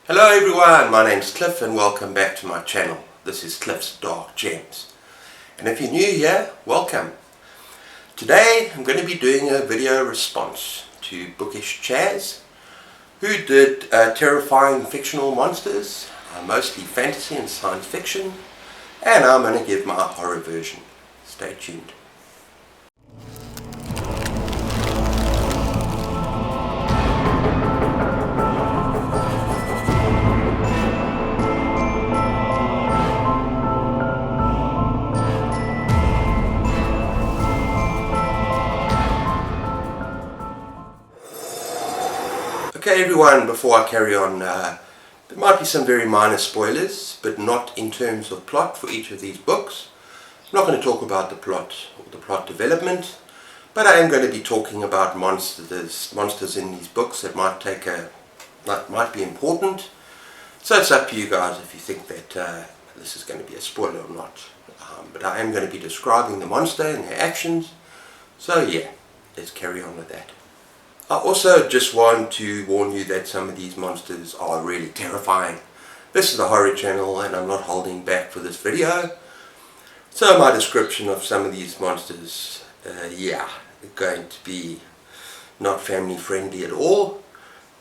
Hello everyone, my name's Cliff and welcome back to my channel. This is Cliff's Dark Gems. And if you're new here, welcome. Today I'm going to be doing a video response to Bookish Chaz, who did terrifying fictional monsters, mostly fantasy and science fiction, and I'm going to give my horror version. Stay tuned. Okay everyone, before I carry on, there might be some very minor spoilers, but not in terms of plot for each of these books. I'm not going to talk about the plot or the plot development, but I am going to be talking about monsters in these books that might be important. So it's up to you guys if you think that this is going to be a spoiler or not. But I am going to be describing the monster and their actions. So yeah, let's carry on with that. I also just want to warn you that some of these monsters are really terrifying. This is a horror channel and I'm not holding back for this video. So my description of some of these monsters, yeah, are going to be not family friendly at all.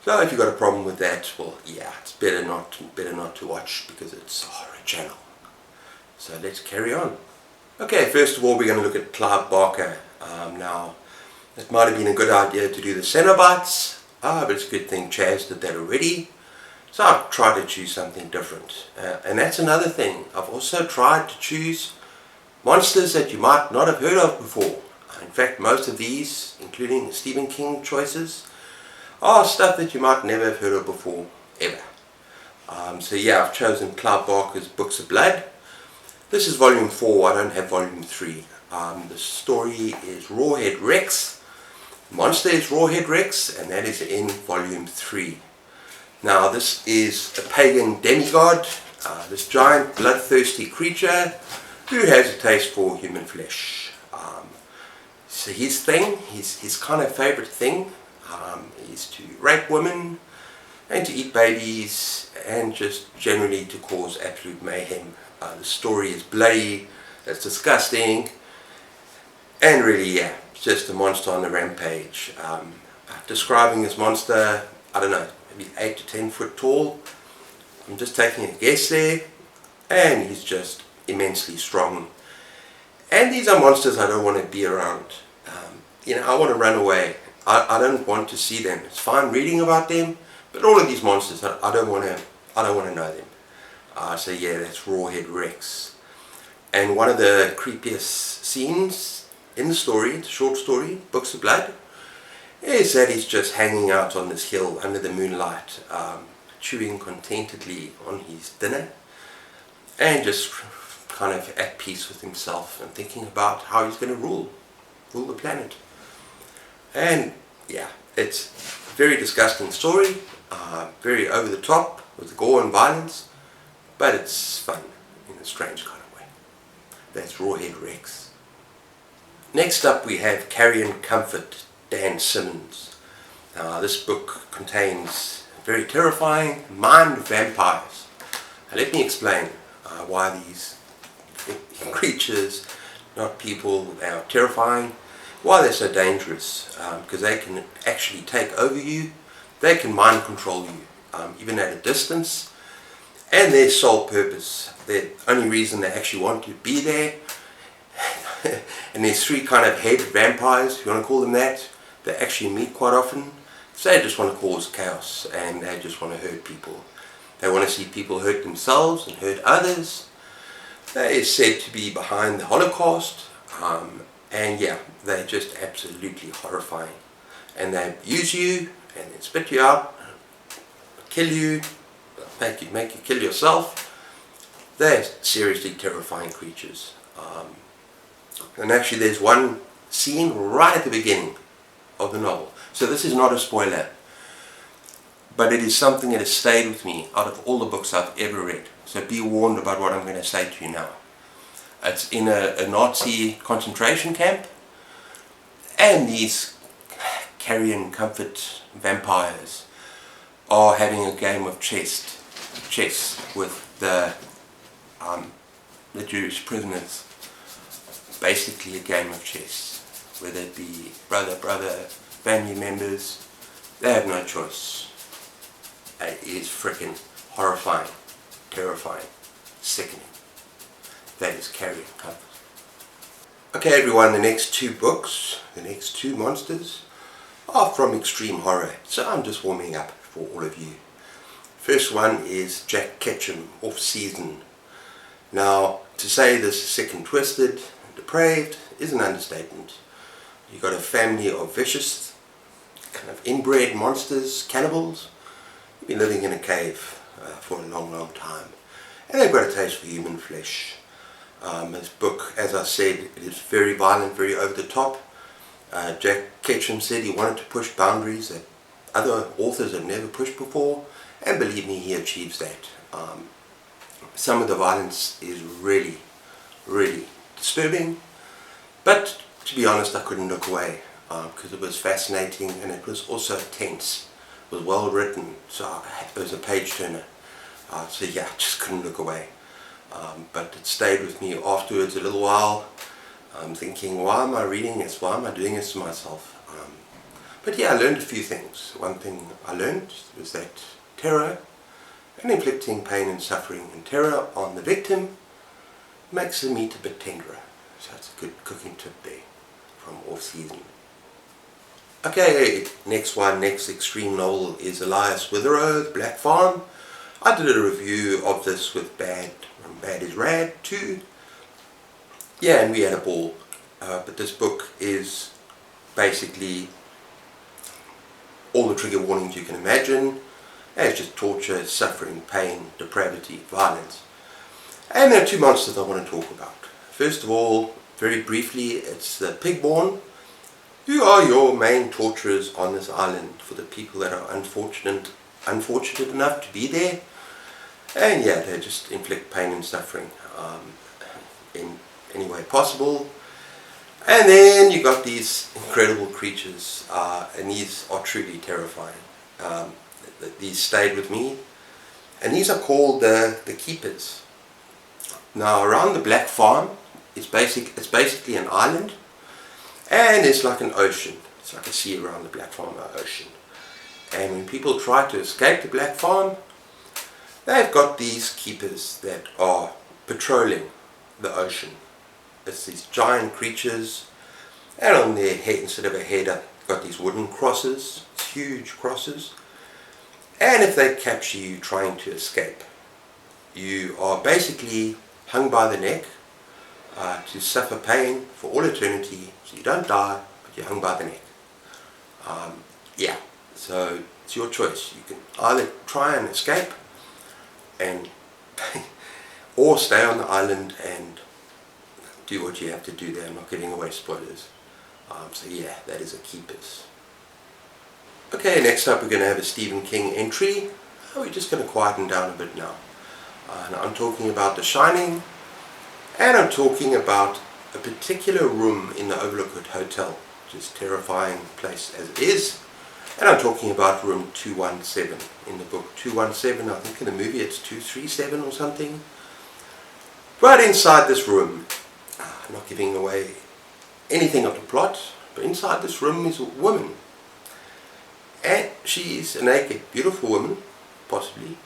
So if you've got a problem with that, well yeah, it's better not to watch because it's a horror channel. So let's carry on. Okay, first of all we're going to look at Clive Barker. Now, it might have been a good idea to do the Cenobites, but it's a good thing Chaz did that already. So I've tried to choose something different. And that's another thing. I've also tried to choose monsters that you might not have heard of before. In fact, most of these, including Stephen King choices, are stuff that you might never have heard of before, ever. So yeah, I've chosen Clive Barker's Books of Blood. This is volume 4, I don't have volume 3. The story is Rawhead Rex. Monster is Rawhead Rex, and that is in volume 3. Now this is a pagan demigod, this giant bloodthirsty creature who has a taste for human flesh. So his kind of favourite thing is to rape women and to eat babies and just generally to cause absolute mayhem. The story is bloody, it's disgusting, and really yeah, just a monster on the rampage. Describing this monster, I don't know, maybe 8 to 10 foot tall. I'm just taking a guess there. And he's just immensely strong. And these are monsters I don't want to be around. I want to run away. I don't want to see them. It's fine reading about them, but all of these monsters, I don't want to know them. So yeah, that's Rawhead Rex. And one of the creepiest scenes in the story, it's a short story, Books of Blood, is that he's just hanging out on this hill under the moonlight, chewing contentedly on his dinner and just kind of at peace with himself and thinking about how he's going to rule the planet. And yeah, it's a very disgusting story, very over the top with gore and violence, but it's fun in a strange kind of way. That's Rawhead Rex. Next up we have Carrion Comfort, Dan Simmons. This book contains very terrifying mind vampires. Now, let me explain why these creatures, not people, they are terrifying, why they're so dangerous, because they can actually take over you, they can mind control you, even at a distance, and their sole purpose, the only reason they actually want to be there. And there's 3 kind of head vampires, if you want to call them that. They actually meet quite often. So they just want to cause chaos and they just want to hurt people. They want to see people hurt themselves and hurt others. They are said to be behind the Holocaust. And yeah, they're just absolutely horrifying. And they abuse you and then spit you out, kill you, make you kill yourself. They're seriously terrifying creatures. And actually there's one scene right at the beginning of the novel. So this is not a spoiler, but it is something that has stayed with me out of all the books I've ever read. So be warned about what I'm going to say to you now. It's in a Nazi concentration camp, and these Carrion Comfort vampires are having a game of chess with the Jewish prisoners. Basically a game of chess, whether it be brother, family members, they have no choice. It is freaking horrifying, terrifying, sickening. That is carrying covers. Okay everyone, the next two books, the next two monsters, are from extreme horror, so I'm just warming up for all of you. First one is Jack Ketchum, Offseason. Now, to say this is sick and twisted and depraved is an understatement. You've got a family of vicious, kind of inbred monsters, cannibals, who've been living in a cave for a long time. And they've got a taste for human flesh. This book, as I said, it is very violent, very over the top. Jack Ketchum said he wanted to push boundaries that other authors had never pushed before, and believe me, he achieves that. Some of the violence is really disturbing, but to be honest, I couldn't look away because it was fascinating and it was also tense. It was well written, so it was a page turner. So yeah, I just couldn't look away. But it stayed with me afterwards a little while. I'm thinking, why am I reading this? Why am I doing this to myself? But yeah, I learned a few things. One thing I learned was that terror and inflicting pain and suffering and terror on the victim makes the meat a bit tenderer. So it's a good cooking tip there from Offseason. Okay, next extreme novel is Elias Witherow, The Black Farm. I did a review of this with Bad is Rad too. Yeah, and we had a ball. But this book is basically all the trigger warnings you can imagine. It's just torture, suffering, pain, depravity, violence. And there are two monsters I want to talk about. First of all, very briefly, it's the Pigborn, who are your main torturers on this island for the people that are unfortunate enough to be there. And yeah, they just inflict pain and suffering in any way possible. And then you got these incredible creatures, and these are truly terrifying. These stayed with me, and these are called the Keepers. Now, around the Black Farm, it's basically an island, and it's like an ocean. It's like a sea around the Black Farm, an ocean. And when people try to escape the Black Farm, they've got these keepers that are patrolling the ocean. It's these giant creatures, and on their head, instead of a head, I've got these wooden crosses, huge crosses. And if they capture you trying to escape, you are basically hung by the neck to suffer pain for all eternity. So you don't die, but you're hung by the neck. Yeah, so it's your choice. You can either try and escape and or stay on the island and do what you have to do there. I'm not giving away spoilers. So yeah, that is a Keepers. Okay, next up we're going to have a Stephen King entry. We're just going to quieten down a bit now. I'm talking about The Shining, and I'm talking about a particular room in the Overlook Hotel, which is a terrifying place as it is. And I'm talking about room 217 in the book. 217, I think in the movie it's 237 or something. But inside this room, I'm not giving away anything of the plot, but inside this room is a woman. And she's a naked, beautiful woman, possibly,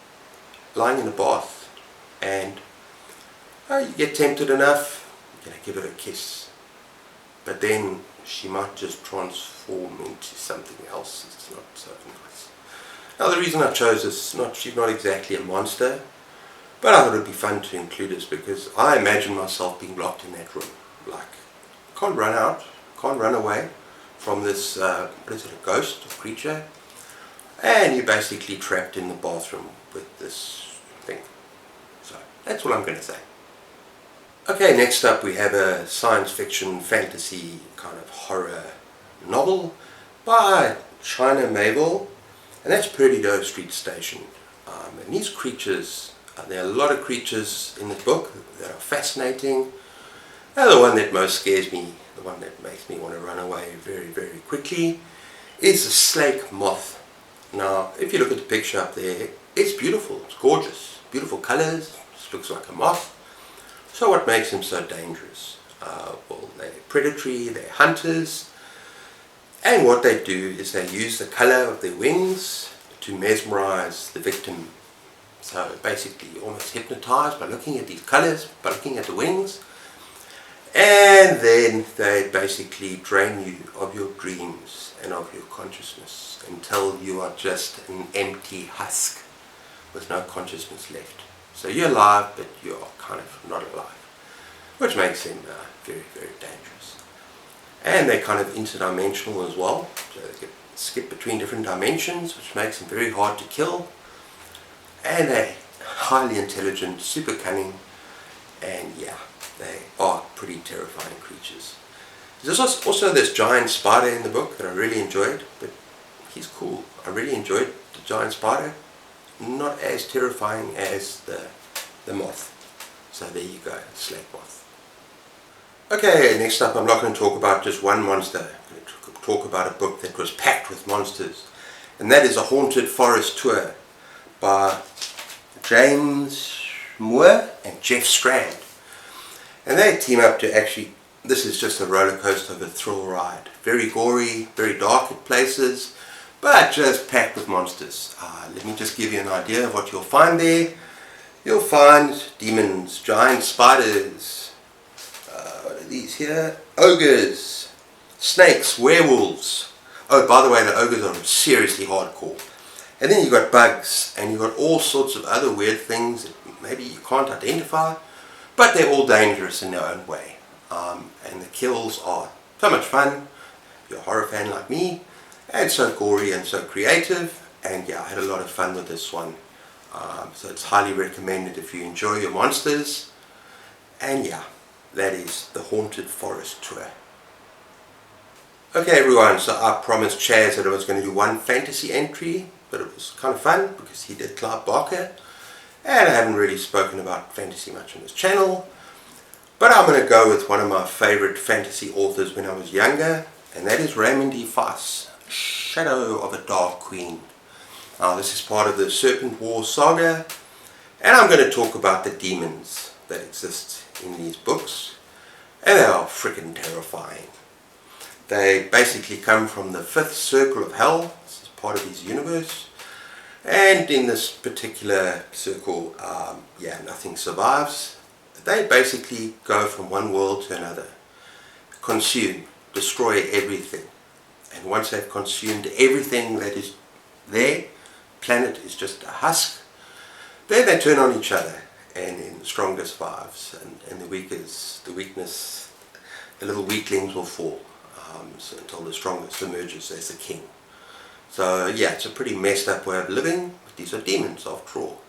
lying in a bath. And you get tempted enough, you're going to give her a kiss. But then she might just transform into something else. It's not so nice. Now the reason I chose this, she's not exactly a monster, but I thought it would be fun to include this because I imagine myself being locked in that room. Like, can't run out, can't run away from this, what is it, a ghost, a creature, and you're basically trapped in the bathroom with this thing. So that's what I'm going to say. Okay, next up we have a science fiction, fantasy, kind of horror novel by China Mabel, and that's Perdido Street Station. And these creatures, there are a lot of creatures in the book that are fascinating. Now the one that most scares me, the one that makes me want to run away very, very quickly, is a slake moth. Now, if you look at the picture up there, it's beautiful, it's gorgeous, beautiful colours, just looks like a moth. So what makes them so dangerous? Well, they're predatory, they're hunters, and what they do is they use the colour of their wings to mesmerise the victim. So basically you're almost hypnotised by looking at these colours, by looking at the wings, and then they basically drain you of your dreams and of your consciousness until you are just an empty husk with no consciousness left. So you're alive, but you're kind of not alive, which makes them very, very dangerous. And they're kind of interdimensional as well, so they can skip between different dimensions, which makes them very hard to kill. And they're highly intelligent, super cunning, and yeah, they are pretty terrifying creatures. There's also this giant spider in the book that I really enjoyed, but he's cool. I really enjoyed the giant spider. Not as terrifying as the moth. So there you go, slave moth. Okay, next up I'm not going to talk about just one monster. I'm going to talk about a book that was packed with monsters. And that is A Haunted Forest Tour by James Moore and Jeff Strand. And they team up to actually, this is just a roller coaster of a thrill ride. Very gory, very dark at places, but just packed with monsters. Let me just give you an idea of what you'll find there. You'll find demons, giant spiders, what are these here? Ogres, snakes, werewolves. Oh, by the way, the ogres are seriously hardcore. And then you've got bugs, and you've got all sorts of other weird things that maybe you can't identify, but they're all dangerous in their own way. And the kills are so much fun. If you're a horror fan like me, and so gory and so creative. And yeah, I had a lot of fun with this one. So it's highly recommended if you enjoy your monsters. And yeah, that is The Haunted Forest Tour. Okay everyone, so I promised Chaz that I was going to do one fantasy entry, but it was kind of fun because he did Clive Barker, and I haven't really spoken about fantasy much on this channel. But I'm going to go with one of my favourite fantasy authors when I was younger, and that is Raymond D. Foss, Shadow of a Dark Queen. Now this is part of the Serpent War saga, and I'm going to talk about the demons that exist in these books, and they are freaking terrifying. They basically come from the 5th circle of hell. This is part of his universe, and in this particular circle, yeah, nothing survives. They basically go from one world to another, consume, destroy everything, and once they've consumed everything that is there, planet is just a husk, then they turn on each other, and then the strongest survives, and the weakness, the little weaklings will fall, so until the strongest emerges as the king. So yeah, it's a pretty messed up way of living, but these are demons after all.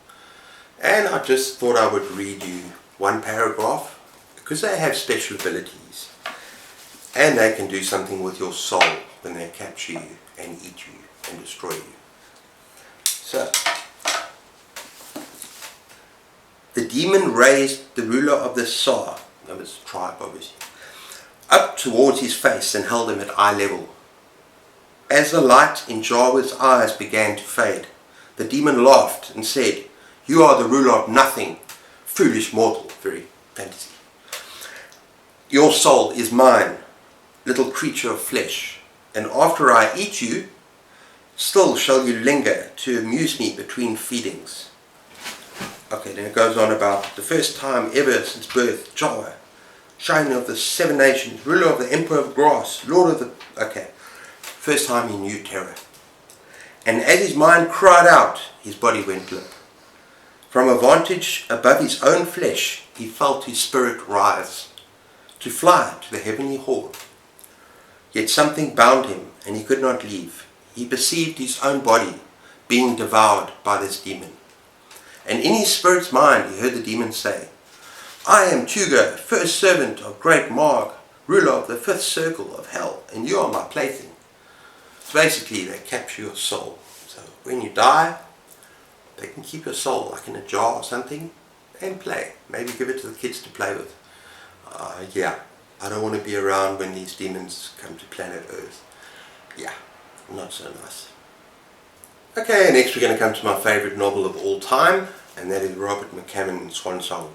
And I just thought I would read you one paragraph, because they have special abilities, and they can do something with your soul when they capture you and eat you and destroy you. So, the demon raised the ruler of the Tsar, that was the tribe obviously, up towards his face and held him at eye level. As the light in Jawa's eyes began to fade, the demon laughed and said, "You are the ruler of nothing, foolish mortal." Very fantasy. "Your soul is mine, little creature of flesh, and after I eat you, still shall you linger to amuse me between feedings." Okay, then it goes on about the first time ever since birth, Jawa, Shining of the 7 nations, ruler of the Emperor of Grass, Lord of the... Okay, first time he knew terror. And as his mind cried out, his body went limp. From a vantage above his own flesh, he felt his spirit rise, to fly to the heavenly hall. Yet something bound him, and he could not leave. He perceived his own body being devoured by this demon. And in his spirit's mind he heard the demon say, "I am Tuga, first servant of great Marg, ruler of the 5th circle of hell, and you are my plaything." So basically they capture your soul. So when you die, they can keep your soul like in a jar or something and play. Maybe give it to the kids to play with. Yeah, I don't want to be around when these demons come to planet Earth. Yeah, not so nice. Okay, next we're going to come to my favourite novel of all time, and that is Robert McCammon's Swan.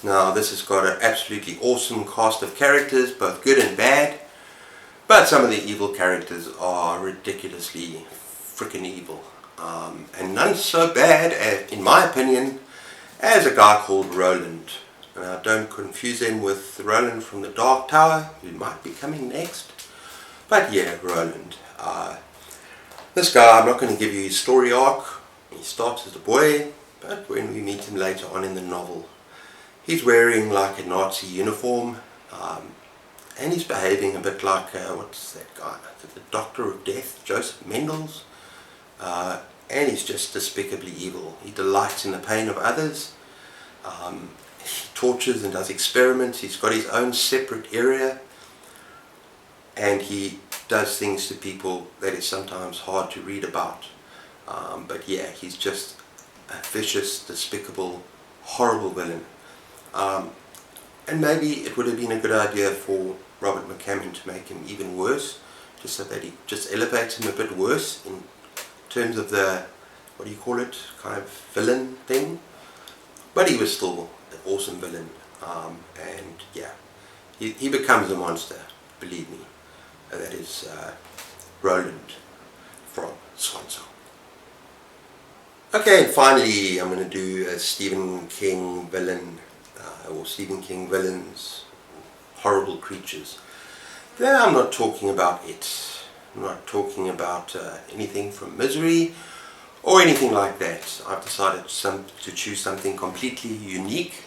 Now this has got an absolutely awesome cast of characters, both good and bad, but some of the evil characters are ridiculously freaking evil. And none so bad, as, in my opinion, as a guy called Roland. Now don't confuse him with Roland from the Dark Tower, who might be coming next. But yeah, Roland. This guy, I'm not going to give you his story arc. He starts as a boy, but when we meet him later on in the novel, he's wearing like a Nazi uniform, and he's behaving a bit like, what's that guy, the Doctor of Death, Joseph Mendel's, and he's just despicably evil. He delights in the pain of others, he tortures and does experiments, he's got his own separate area, and he does things to people that is sometimes hard to read about. But yeah, he's just a vicious, despicable, horrible villain. And maybe it would have been a good idea for Robert McCammon to make him even worse, just so that he just elevates him a bit worse in terms of the, what do you call it, kind of villain thing. But he was still an awesome villain, and yeah, he becomes a monster, believe me. That is Roland from Swan. Okay, and finally I'm going to do a Stephen King villain, or Stephen King villains, horrible creatures. Now I'm not talking about it. I'm not talking about anything from Misery or anything like that. I've decided to choose something completely unique,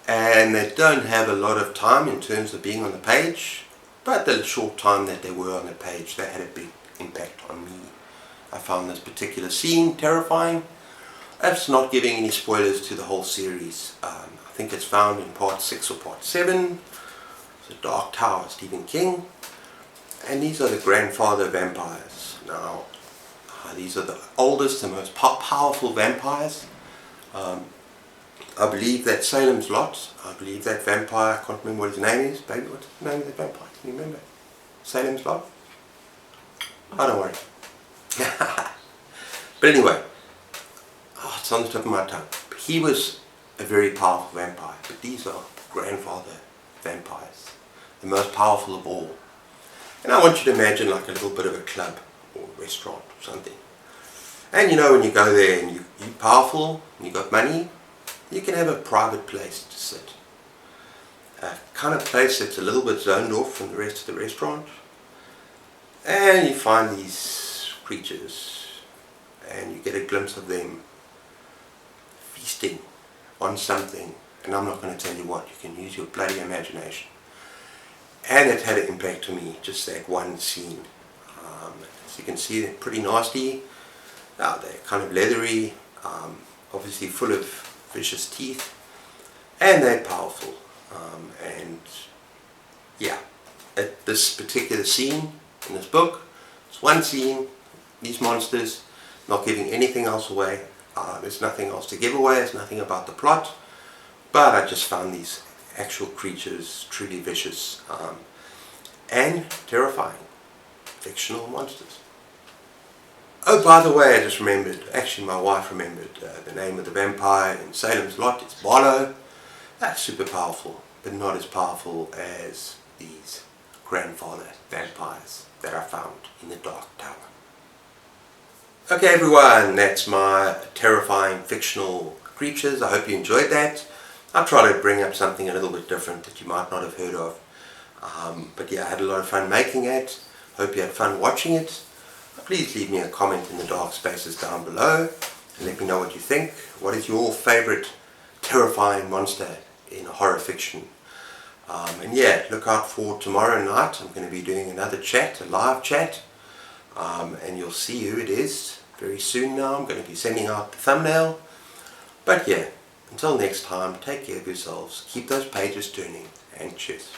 and they don't have a lot of time in terms of being on the page. But the short time that they were on the page, they had a big impact on me. I found this particular scene terrifying. That's not giving any spoilers to the whole series. I think it's found in part 6 or part 7. The Dark Tower, Stephen King. And these are the grandfather vampires. Now, these are the oldest and most powerful vampires. I believe that Salem's Lot, I believe that vampire, I can't remember what his name is. Baby, what's the name of that vampire? Can you remember? Salem's Lot? Oh, don't worry. But anyway, it's on the tip of my tongue. He was a very powerful vampire, but these are grandfather vampires, the most powerful of all. And I want you to imagine like a little bit of a club or a restaurant or something. And you know, when you go there and you're powerful and you got money, you can have a private place to sit. A kind of place that's a little bit zoned off from the rest of the restaurant. And you find these creatures and you get a glimpse of them feasting on something. And I'm not going to tell you what, you can use your bloody imagination. And it had an impact on me, just that one scene. As you can see, they're pretty nasty. They're kind of leathery, obviously full of vicious teeth, and they're powerful. And yeah, at this particular scene in this book, it's one scene, these monsters, not giving anything else away. There's nothing else to give away, there's nothing about the plot, but I just found these actual creatures truly vicious and terrifying. Fictional monsters. Oh, by the way, I just remembered, actually my wife remembered, the name of the vampire in Salem's Lot. It's Barlow. That's super powerful, but not as powerful as these grandfather vampires that I found in the Dark Tower. Okay everyone, that's my terrifying fictional creatures. I hope you enjoyed that. I'll try to bring up something a little bit different that you might not have heard of. But yeah, I had a lot of fun making it. Hope you had fun watching it. Please leave me a comment in the dark spaces down below and let me know what you think. What is your favorite terrifying monster in horror fiction? And yeah, look out for tomorrow night. I'm going to be doing another chat, a live chat, and you'll see who it is very soon now. I'm going to be sending out the thumbnail. But yeah, until next time, take care of yourselves, keep those pages turning, and cheers.